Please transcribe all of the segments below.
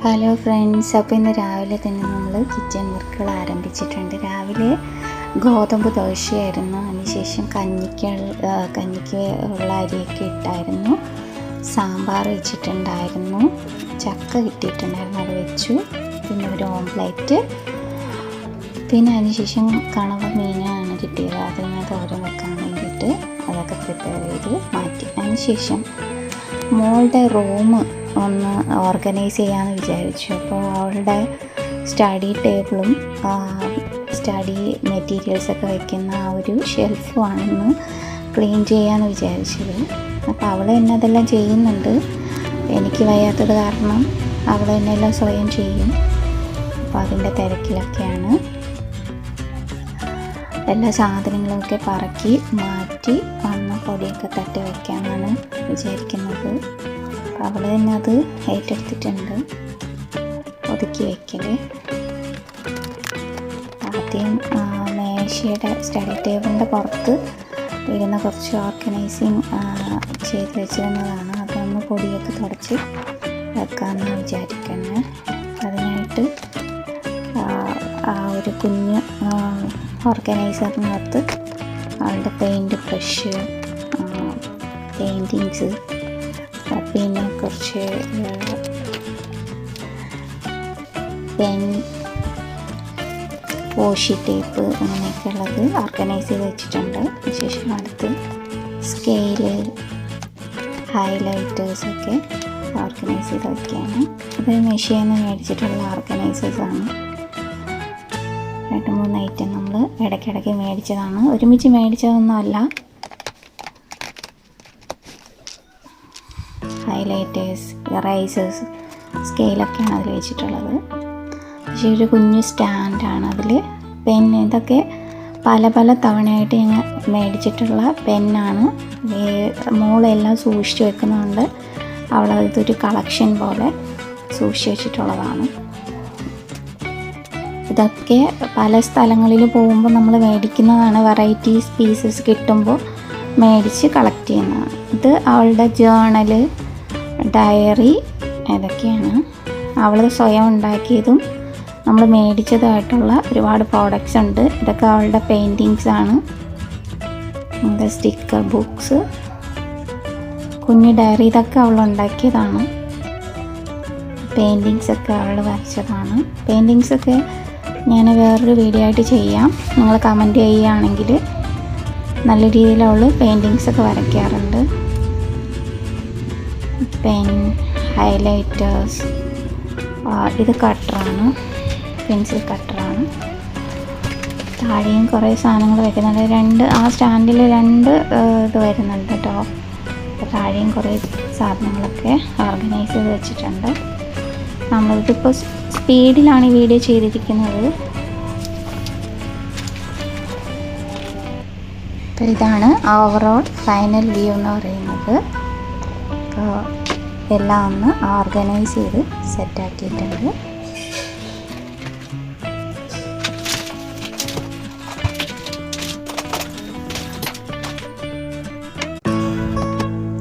Hello friends, അപ്പോൾ ഇന്ന് രാവിലെ തന്നെ നമ്മൾ കിച്ചൺ വർക്കുകൾ ആരംഭിച്ചിട്ടുണ്ട്. രാവിലെ ഗോതമ്പ് ദോശയായിരുന്നു. അതിനുശേഷം കഞ്ഞിക്ക് ഉള്ള അരിയൊക്കെ ഇട്ടായിരുന്നു. സാമ്പാർ വെച്ചിട്ടുണ്ടായിരുന്നു. ചക്ക കിട്ടിയിട്ടുണ്ടായിരുന്നു, അത് വെച്ചു. പിന്നെ ഒരു ഓംപ്ലേറ്റ്. പിന്നെ അതിനുശേഷം കണവ മീനാണ് കിട്ടിയത്. അത് ഞാൻ തോരൻ വെക്കാൻ വേണ്ടിയിട്ട് അതൊക്കെ പ്രിപ്പയർ ചെയ്ത് മാറ്റി. അതിനുശേഷം മോളുടെ റൂം ഒന്ന് ഓർഗനൈസ് ചെയ്യാമെന്ന് വിചാരിച്ചു. അപ്പോൾ അവളുടെ സ്റ്റഡി ടേബിളും സ്റ്റഡി മെറ്റീരിയൽസൊക്കെ വയ്ക്കുന്ന ആ ഒരു ഷെൽഫുമാണെന്ന് ക്ലീൻ ചെയ്യാമെന്ന് വിചാരിച്ചത്. അപ്പോൾ അവൾ തന്നെ അതെല്ലാം ചെയ്യുന്നുണ്ട്. എനിക്ക് വയ്യാത്തത് കാരണം അവൾ തന്നെ എല്ലാം സ്വയം ചെയ്യും. അപ്പോൾ അതിൻ്റെ തിരക്കിലൊക്കെയാണ്. എല്ലാ സാധനങ്ങളൊക്കെ പറക്കി മാറ്റി വന്ന് പൊടിയൊക്കെ തട്ടി വയ്ക്കാനാണ് വിചാരിക്കുന്നത്. അവൾ തന്നെ അത് ഏറ്റെടുത്തിട്ടുണ്ട്, ഒതുക്കി വയ്ക്കൽ. ആദ്യം മേശയുടെ സ്റ്റഡി ടേബിളിൻ്റെ പുറത്ത് ഇരുന്ന കുറച്ച് ഓർഗനൈസിങ് ചെയ്ത് വെച്ചിരുന്നതാണ്. അതൊന്ന് പൊടിയൊക്കെ തുടച്ച് വെക്കാമെന്ന് വിചാരിക്കുന്നത്. അതിനായിട്ട് ആ ഒരു കുഞ്ഞ് ഓർഗനൈസറിനകത്ത് അവളുടെ പെയിൻറ്റ് ബ്രഷ്, പെയിൻറ്റിങ്സ്, പിന്നെ കുറച്ച് പെൻ, വാഷി ടേപ്പ് അങ്ങനെയൊക്കെ ഉള്ളത് ഓർഗനൈസ് ചെയ്ത് വെച്ചിട്ടുണ്ട്. ശേഷം അടുത്ത് സ്കെയില്, ഹൈലൈറ്റേഴ്സൊക്കെ ഓർഗനൈസ് ചെയ്ത് വയ്ക്കുകയാണ്. ഇതൊരു മെഷീനിൽ നിന്ന് മേടിച്ചിട്ടുള്ള ഓർഗനൈസേഴ്സാണ്. 2-3 ഐറ്റം നമ്മൾ ഇടയ്ക്കിടയ്ക്ക് മേടിച്ചതാണ്, ഒരുമിച്ച് മേടിച്ചതൊന്നുമല്ല. ഹൈലൈറ്റേഴ്സ്, ഇറൈസേഴ്സ്, സ്കെയിലൊക്കെയാണ് അതിൽ വെച്ചിട്ടുള്ളത്. പക്ഷേ ഒരു കുഞ്ഞു സ്റ്റാൻഡാണ് അതിൽ. പെൻ, ഇതൊക്കെ പല പല തവണയായിട്ട് ഞാൻ മേടിച്ചിട്ടുള്ള പെന്നാണ്. മോളെല്ലാം സൂക്ഷിച്ച് വെക്കുന്നതുകൊണ്ട് ഇതൊരു കളക്ഷൻ പോലെ സൂക്ഷിച്ച് വെച്ചിട്ടുള്ളതാണ്. ഇതൊക്കെ പല സ്ഥലങ്ങളിൽ പോകുമ്പോൾ നമ്മൾ മേടിക്കുന്നതാണ്. വെറൈറ്റീസ് പീസസ് കിട്ടുമ്പോൾ മേടിച്ച് കളക്ട് ചെയ്യുന്നതാണ്. ഇത് അവളുടെ ജേണൽ, ഡയറി, ഇതൊക്കെയാണ് അവൾ സ്വയം ഉണ്ടാക്കിയതും നമ്മൾ മേടിച്ചതായിട്ടുള്ള ഒരുപാട് പ്രോഡക്റ്റ്സ് ഉണ്ട്. ഇതൊക്കെ അവളുടെ പെയിൻറ്റിങ്സ് ആണ്. സ്റ്റിക്കർ ബുക്സ്, കുഞ്ഞു ഡയറി, ഇതൊക്കെ അവൾ ഉണ്ടാക്കിയതാണ്. പെയിൻറ്റിങ്സൊക്കെ അവൾ വരച്ചതാണ്. പെയിൻറ്റിങ്സൊക്കെ ഞാൻ വേറൊരു വീഡിയോ ആയിട്ട് ചെയ്യാം. നിങ്ങൾ കമൻറ്റ് ചെയ്യുകയാണെങ്കിൽ. നല്ല രീതിയിൽ അവൾ പെയിൻറ്റിങ്സൊക്കെ വരയ്ക്കാറുണ്ട്. പെൻ, ഹൈലൈറ്റേഴ്സ്, ഇത് കട്ടറാണ്, പെൻസിൽ കട്ടറാണ്. താഴെയും കുറേ സാധനങ്ങൾ വയ്ക്കുന്നുണ്ട്. ആ സ്റ്റാൻഡിൽ 2 ഇത് വരുന്നുണ്ട് കേട്ടോ. അപ്പോൾ താഴെയും കുറേ സാധനങ്ങളൊക്കെ ഓർഗനൈസ് ചെയ്ത് വെച്ചിട്ടുണ്ട്. നമ്മളിതിപ്പോൾ സ്പീഡിലാണ് ഈ വീഡിയോ ചെയ്തിരിക്കുന്നത്. അപ്പോൾ ഇതാണ് ഓവറോൾ ഫൈനൽ വ്യൂ എന്ന് പറയുന്നത്. അപ്പോൾ എല്ലാം ഒന്ന് ഓർഗനൈസ് ചെയ്ത് സെറ്റാക്കിയിട്ടുണ്ട്.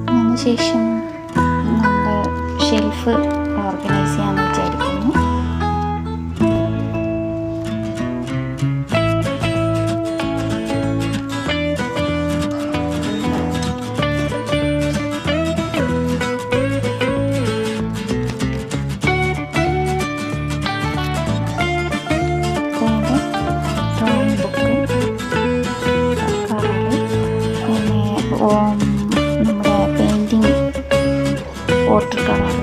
അതിനുശേഷം നമ്മുടെ ഷെൽഫ് ഓർഗനൈസ് ചെയ്യാമെന്ന് വിചാരിക്കുന്നു. നമ്മുടെ പെയിൻറ്റിങ് വാട്ടർ കളർ,